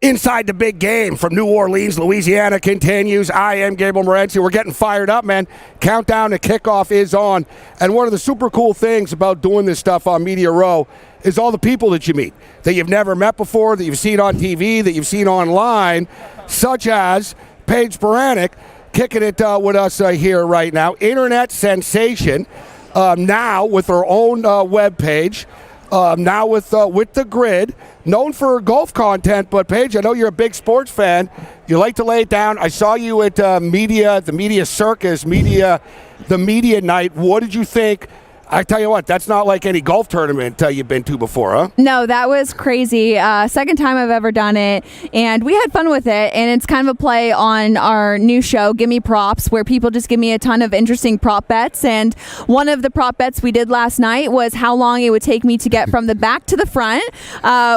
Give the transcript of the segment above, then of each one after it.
Inside the Big Game from New Orleans, Louisiana continues. I am Gabe Morency. We're getting fired up, man. Countdown to kickoff is on. And one of the super cool things about doing this stuff on Media Row is all the people that you meet that you've never met before, that you've seen on TV, that you've seen online, such as Paige Spiranac, kicking it with us here right now. Internet sensation, now with her own webpage. Now with the Grid, known for golf content, but Paige, I know you're a big sports fan. You like to lay it down. I saw you at the Media Circus, the Media Night. What did you think? I tell you what, that's not like any golf tournament you've been to before, huh? No, that was crazy. Second time I've ever done it, and we had fun with it, and it's kind of a play on our new show, Gimme Props, where people just give me a ton of interesting prop bets, and one of the prop bets we did last night was how long it would take me to get from the back to the front,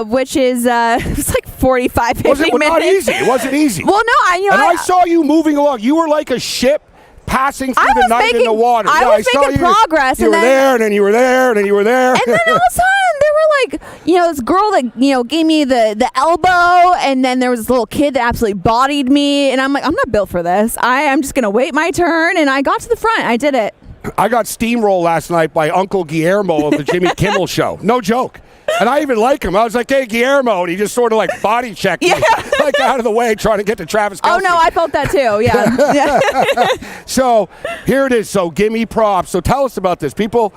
which is it was like 45, 50 minutes. Not easy. It wasn't easy. Well, no, I saw you moving along. You were like a ship passing through the night in the water. I was making progress. You were there, and then you were there, and then you were there. And then all of a sudden, there were like, this girl that, gave me the elbow, and then there was this little kid that absolutely bodied me, and I'm like, I'm not built for this. I'm just going to wait my turn, and I got to the front. I did it. I got steamrolled last night by Uncle Guillermo of the Jimmy Kimmel Show. No joke. And I even like him. I was like, hey, Guillermo. And he just sort of like body checked me, like out of the way, trying to get to Travis Kelce. Oh, no, I felt that too. Yeah. So here it is. So Gimme Props. So tell us about this. People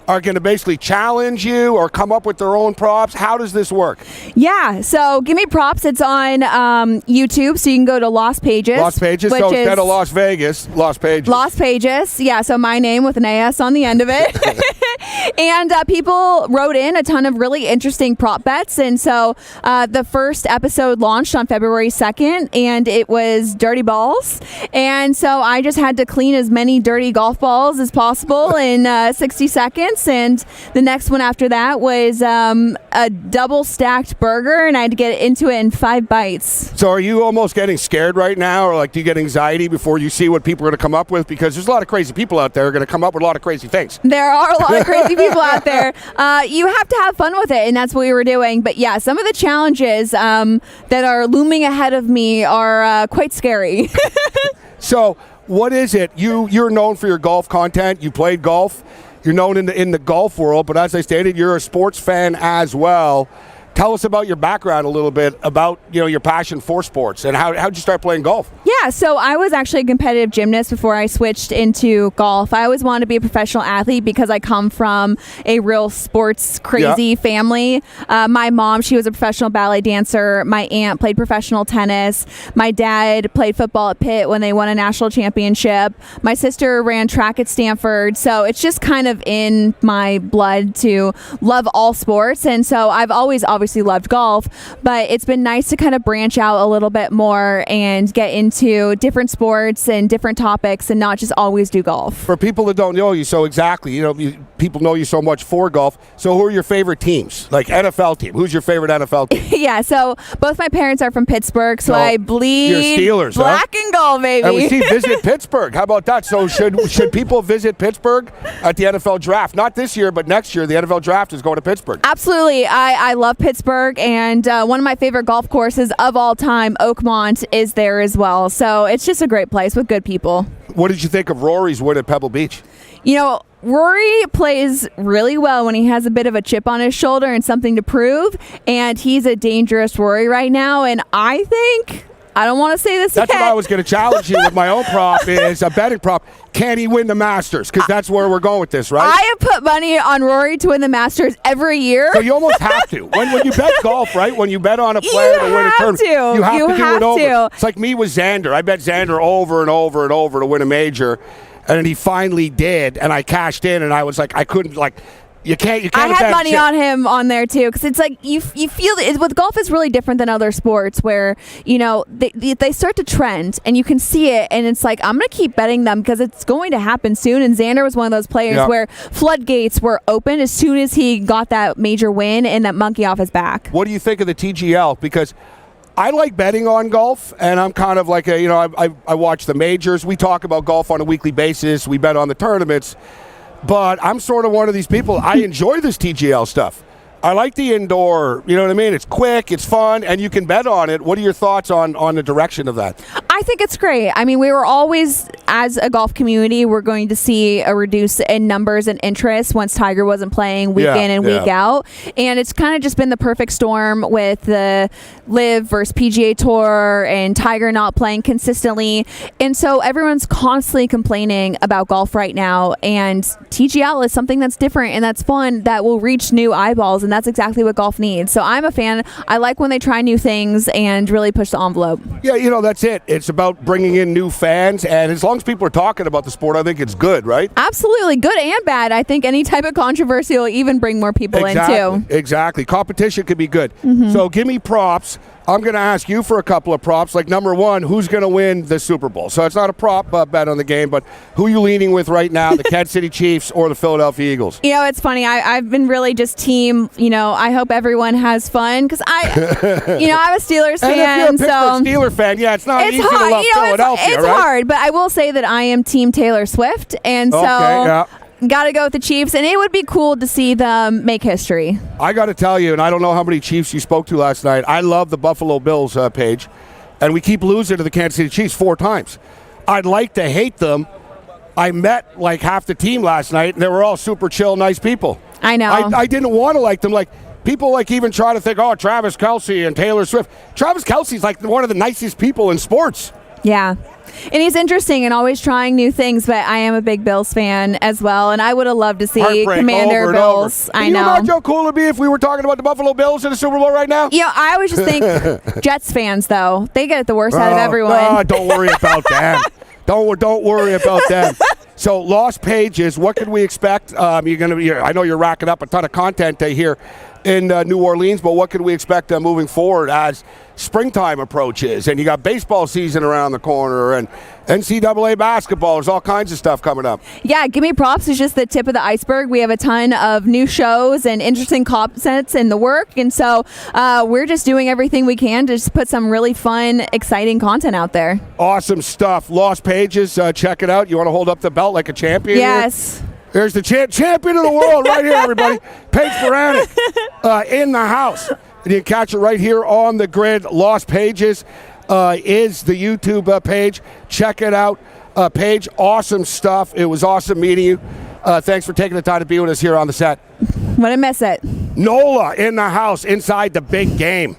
are going to basically challenge you or come up with their own props. How does this work? Yeah, so Gimme Props. It's on YouTube, so you can go to Las Paiges. Las Paiges, so instead of Las Vegas, Las Paiges. Las Paiges, yeah, so my name with an AS on the end of it. And people wrote in a ton of really interesting prop bets, and so the first episode launched on February 2nd, and it was dirty balls. And so I just had to clean as many dirty golf balls as possible in 60 seconds. And the next one after that was a double stacked burger, and I had to get into it in 5 bites. So are you almost getting scared right now, or like do you get anxiety before you see what people are going to come up with? Because there's a lot of crazy people out there who are going to come up with a lot of crazy things. There are a lot of crazy people out there. You have to have fun with it, and that's what we were doing. But yeah, some of the challenges that are looming ahead of me are quite scary. So what is it? You're known for your golf content. You played golf. You're known in the golf world, but as I stated, you're a sports fan as well. Tell us about your background a little bit, about your passion for sports, and how'd you start playing golf? Yeah, so I was actually a competitive gymnast before I switched into golf. I always wanted to be a professional athlete because I come from a real sports crazy family. My mom, she was a professional ballet dancer. My aunt played professional tennis. My dad played football at Pitt when they won a national championship. My sister ran track at Stanford. So it's just kind of in my blood to love all sports. And so I've always obviously loved golf, but it's been nice to kind of branch out a little bit more and get into different sports and different topics and not just always do golf. For people that don't know you so exactly, people know you so much for golf. So who are your favorite teams? Like NFL team. Who's your favorite NFL team? Yeah, so both my parents are from Pittsburgh, so I bleed Steelers, black and gold, baby. And we see visit Pittsburgh. How about that? So should people visit Pittsburgh at the NFL draft? Not this year, but next year. The NFL draft is going to Pittsburgh. Absolutely. I love Pittsburgh, and one of my favorite golf courses of all time, Oakmont, is there as well. So it's just a great place with good people. What did you think of Rory's win at Pebble Beach? Rory plays really well when he has a bit of a chip on his shoulder and something to prove, and he's a dangerous Rory right now, and I don't want to say this That's yet. what I was going to challenge you with my own prop is a betting prop. Can he win the Masters? Because that's where we're going with this, right? I have put money on Rory to win the Masters every year. So you almost have to. When you bet golf, right? When you bet on a player to win a tournament, you have to do it over. It's like me with Xander. I bet Xander over and over and over to win a major, and then he finally did, and I cashed in, and I was like, I couldn't, like, you can't. I had money on him on there too, because it's like you feel it with golf is really different than other sports where they start to trend and you can see it, and it's like I'm gonna keep betting them because it's going to happen soon. And Xander was one of those players where floodgates were open as soon as he got that major win and that monkey off his back. What do you think of the TGL? Because I like betting on golf, and I'm kind of like I watch the majors. We talk about golf on a weekly basis. We bet on the tournaments. But I'm sort of one of these people. I enjoy this TGL stuff. I like the indoor, you know what I mean? It's quick, it's fun, and you can bet on it. What are your thoughts on the direction of that? I think it's great. I mean, we were always, as a golf community, we're going to see a reduce in numbers and interest once Tiger wasn't playing week in and week out. And it's kind of just been the perfect storm with the LIV versus PGA Tour and Tiger not playing consistently. And so everyone's constantly complaining about golf right now. And TGL is something that's different and that's fun, that will reach new eyeballs. And that's exactly what golf needs. So I'm a fan. I like when they try new things and really push the envelope. Yeah, you know, that's it. It's about bringing in new fans. And as long as people are talking about the sport, I think it's good, right? Absolutely. Good and bad. I think any type of controversy will even bring more people in, too. Exactly. Competition could be good. So give me props. I'm going to ask you for a couple of props. Like, number one, who's going to win the Super Bowl? So it's not a prop bet on the game, but who are you leaning with right now, the Kansas City Chiefs or the Philadelphia Eagles? You know, it's funny. I've been really just team, I hope everyone has fun because I'm a Steelers fan. And if you're a Pittsburgh Steeler fan, it's not easy hard. to love Philadelphia, it's right? hard, but I will say that I am team Taylor Swift, and so got to go with the Chiefs, and it would be cool to see them make history. I got to tell you, and I don't know how many Chiefs you spoke to last night, I love the Buffalo Bills, Paige, and we keep losing to the Kansas City Chiefs 4 times. I'd like to hate them. I met like half the team last night, and they were all super chill, nice people. I know. I didn't want to like them. Like, people like even try to think, oh, Travis Kelce and Taylor Swift. Travis Kelce's like one of the nicest people in sports. Yeah. And he's interesting and always trying new things, but I am a big Bills fan as well, and I would have loved to see Commander Bills. I know. Can you imagine how cool it would be if we were talking about the Buffalo Bills in the Super Bowl right now? I always just think Jets fans, though, they get it the worst out of everyone. Don't worry about them. Don't worry about them. So, Las Paiges, what can we expect? I know you're racking up a ton of content here in New Orleans, but what can we expect moving forward as springtime approaches? And you got baseball season around the corner and NCAA basketball. There's all kinds of stuff coming up. Yeah, Gimme Props is just the tip of the iceberg. We have a ton of new shows and interesting concepts in the work. And so we're just doing everything we can to just put some really fun, exciting content out there. Awesome stuff. Las Paiges, check it out. You want to hold up the belt like a champion? Yes. There's the champion of the world right here, everybody. Paige Spiranac in the house. And you can catch it right here on the grid. Las Paiges is the YouTube page. Check it out. Paige, awesome stuff. It was awesome meeting you. Thanks for taking the time to be with us here on the set. Wouldn't miss it. Nola in the house inside the big game.